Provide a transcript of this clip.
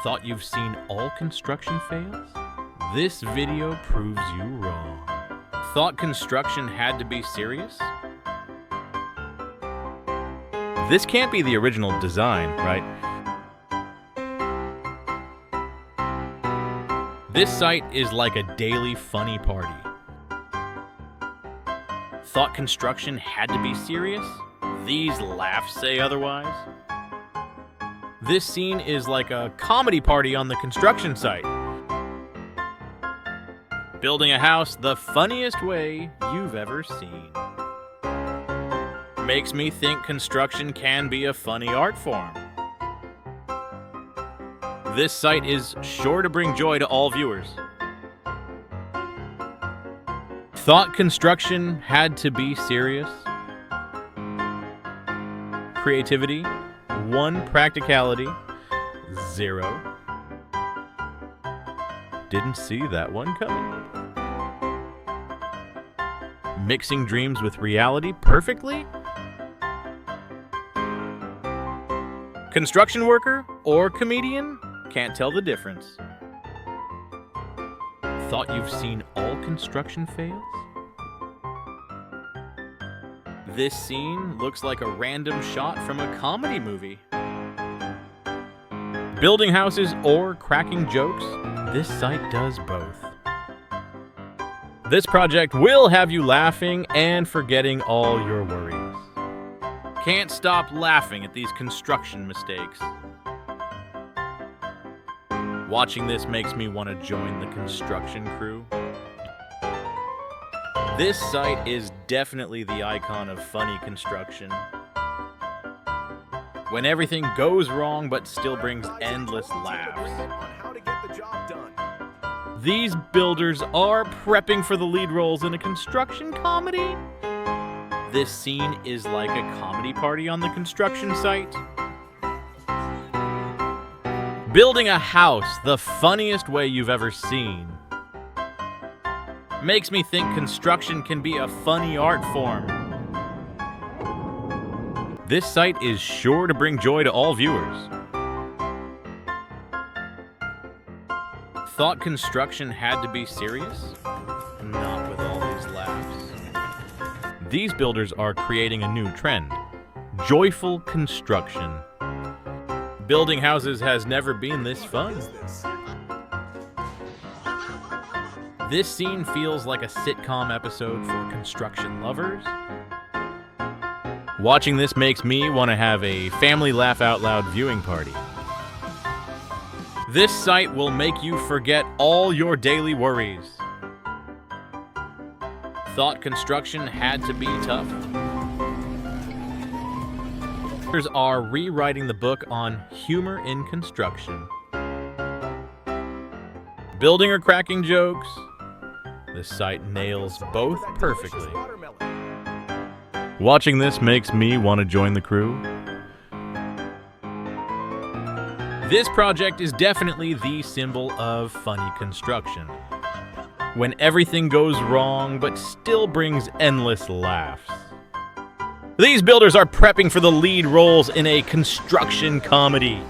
Thought you've seen all construction fails? This video proves you wrong. Thought construction had to be serious? This can't be the original design, right? This site is like a daily funny party. Thought construction had to be serious? These laughs say otherwise. This scene is like a comedy party on the construction site. Building a house the funniest way you've ever seen. Makes me think construction can be a funny art form. This site is sure to bring joy to all viewers. Thought construction had to be serious? Creativity, 1 practicality, 0. Didn't see that one coming. Mixing dreams with reality perfectly? Construction worker or comedian? Can't tell the difference. Thought you've seen all construction fails? This scene looks like a random shot from a comedy movie. Building houses or cracking jokes? This site does both. This project will have you laughing and forgetting all your worries. Can't stop laughing at these construction mistakes. Watching this makes me want to join the construction crew. This site is definitely the icon of funny construction. When everything goes wrong but still brings endless laughs. These builders are prepping for the lead roles in a construction comedy. This scene is like a comedy party on the construction site. Building a house the funniest way you've ever seen. Makes me think construction can be a funny art form. This site is sure to bring joy to all viewers. Thought construction had to be serious? Not with all these laughs. These builders are creating a new trend. Joyful construction. Building houses has never been this fun. This scene feels like a sitcom episode for construction lovers. Watching this makes me want to have a family laugh out loud viewing party. This site will make you forget all your daily worries. Thought construction had to be tough. Authors are rewriting the book on humor in construction. Building or cracking jokes? This site nails both perfectly. Watching this makes me want to join the crew. This project is definitely the symbol of funny construction. When everything goes wrong but still brings endless laughs. These builders are prepping for the lead roles in a construction comedy.